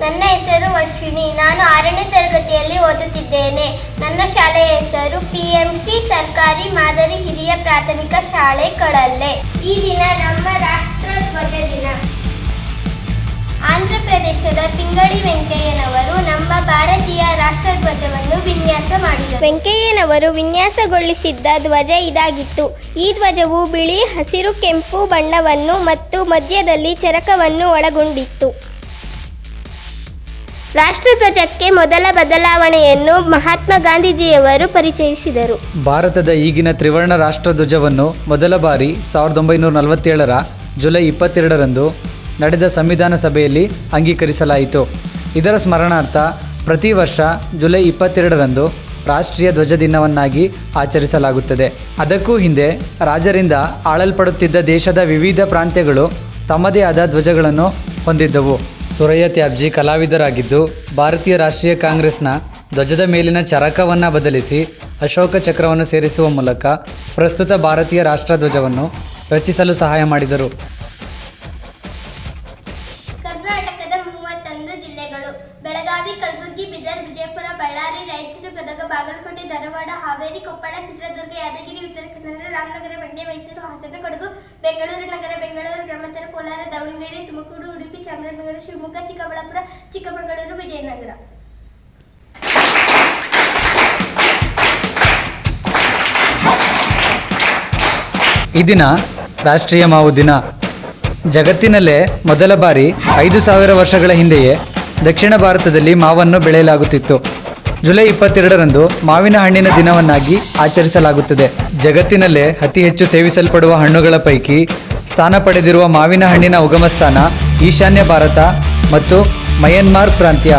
ನನ್ನ ಹೆಸರು ಅಶ್ವಿನಿ. ನಾನು 6ನೇ ತರಗತಿಯಲ್ಲಿ ಓದುತ್ತಿದ್ದೇನೆ. ನನ್ನ ಶಾಲೆಯ ಹೆಸರು PMC ಸರ್ಕಾರಿ ಮಾದರಿ ಹಿರಿಯ ಪ್ರಾಥಮಿಕ ಶಾಲೆ ಕಳಲೆ. ಈ ದಿನ ನಮ್ಮ ರಾಷ್ಟ್ರಧ್ವಜ ದಿನ. ಆಂಧ್ರ ಪ್ರದೇಶದ ಪಿಂಗಳಿ ವೆಂಕಯ್ಯನವರು ನಮ್ಮ ಭಾರತೀಯ ರಾಷ್ಟ್ರಧ್ವಜವನ್ನು ವಿನ್ಯಾಸ ಮಾಡಿದರು. ವೆಂಕಯ್ಯನವರು ವಿನ್ಯಾಸಗೊಳಿಸಿದ್ದ ಧ್ವಜ ಇದಾಗಿತ್ತು. ಈ ಧ್ವಜವು ಬಿಳಿ, ಹಸಿರು, ಕೆಂಪು ಬಣ್ಣವನ್ನು ಮತ್ತು ಮಧ್ಯದಲ್ಲಿ ಚರಕವನ್ನು ಒಳಗೊಂಡಿತ್ತು. ರಾಷ್ಟ್ರಧ್ವಜಕ್ಕೆ ಮೊದಲ ಬದಲಾವಣೆಯನ್ನು ಮಹಾತ್ಮ ಗಾಂಧೀಜಿಯವರು ಪರಿಚಯಿಸಿದರು. ಭಾರತದ ಈಗಿನ ತ್ರಿವರ್ಣ ರಾಷ್ಟ್ರಧ್ವಜವನ್ನು ಮೊದಲ ಬಾರಿ 1947ರ ಜುಲೈ 22ರಂದು ನಡೆದ ಸಂವಿಧಾನ ಸಭೆಯಲ್ಲಿ ಅಂಗೀಕರಿಸಲಾಯಿತು. ಇದರ ಸ್ಮರಣಾರ್ಥ ಪ್ರತಿ ವರ್ಷ ಜುಲೈ 22ರಂದು ರಾಷ್ಟ್ರೀಯ ಧ್ವಜ ದಿನವನ್ನಾಗಿ ಆಚರಿಸಲಾಗುತ್ತದೆ. ಅದಕ್ಕೂ ಹಿಂದೆ ರಾಜರಿಂದ ಆಳಲ್ಪಡುತ್ತಿದ್ದ ದೇಶದ ವಿವಿಧ ಪ್ರಾಂತ್ಯಗಳು ತಮ್ಮದೇ ಆದ ಧ್ವಜಗಳನ್ನು ಹೊಂದಿದ್ದವು. ಸುರಯ್ಯ ತ್ಯಾಬ್ಜಿ ಕಲಾವಿದರಾಗಿದ್ದು ಭಾರತೀಯ ರಾಷ್ಟ್ರೀಯ ಕಾಂಗ್ರೆಸ್ನ ಧ್ವಜದ ಮೇಲಿನ ಚರಕವನ್ನು ಬದಲಿಸಿ ಅಶೋಕ ಚಕ್ರವನ್ನು ಸೇರಿಸುವ ಮೂಲಕ ಪ್ರಸ್ತುತ ಭಾರತೀಯ ರಾಷ್ಟ್ರಧ್ವಜವನ್ನು ರಚಿಸಲು ಸಹಾಯ ಮಾಡಿದರು. ಕರ್ನಾಟಕದ 31 ಜಿಲ್ಲೆಗಳು: ಬೆಳಗಾವಿ, ಕಲಬುರಗಿ, ಬೀದರ್, ವಿಜಯಪುರ, ಬಳ್ಳಾರಿ, ರಾಯಚೂರು, ಗದಗ, ಬಾಗಲಕೋಟೆ, ಧಾರವಾಡ, ಹಾವೇರಿ, ಕೊಪ್ಪಳ, ಚಿತ್ರದುರ್ಗ, ಯಾದಗಿರಿ, ಉತ್ತರ ಕನ್ನಡ, ರಾಮನಗರ, ಮಂಡ್ಯ, ಮೈಸೂರು, ಹಾಸನ, ಕೊಡಗು, ಬೆಂಗಳೂರು ನಗರ, ಬೆಂಗಳೂರು ಗ್ರಾಮಾಂತರ, ಕೋಲಾರ, ದಾವಣಗೆರೆ, ತುಮಕೂರು, ಉಡುಪಿ, ಚಾಮರಾಜನಗರ, ಶಿವಮೊಗ್ಗ, ಚಿಕ್ಕಬಳ್ಳಾಪುರ, ಚಿಕ್ಕಮಗಳೂರು, ವಿಜಯನಗರ. ಈ ದಿನ ರಾಷ್ಟ್ರೀಯ ಮಾವು ದಿನ. ಜಗತ್ತಿನಲ್ಲೇ ಮೊದಲ ಬಾರಿ 5000 ವರ್ಷಗಳ ಹಿಂದೆಯೇ ದಕ್ಷಿಣ ಭಾರತದಲ್ಲಿ ಮಾವನ್ನು ಬೆಳೆಯಲಾಗುತ್ತಿತ್ತು. ಜುಲೈ 22ರಂದು ಮಾವಿನ ಹಣ್ಣಿನ ದಿನವನ್ನಾಗಿ ಆಚರಿಸಲಾಗುತ್ತದೆ. ಜಗತ್ತಿನಲ್ಲೇ ಅತಿ ಹೆಚ್ಚು ಸೇವಿಸಲ್ಪಡುವ ಹಣ್ಣುಗಳ ಪೈಕಿ ಸ್ಥಾನ ಪಡೆದಿರುವ ಮಾವಿನ ಹಣ್ಣಿನ ಉಗಮಸ್ಥಾನ ಈಶಾನ್ಯ ಭಾರತ ಮತ್ತು ಮಯನ್ಮಾರ್ ಪ್ರಾಂತ್ಯ.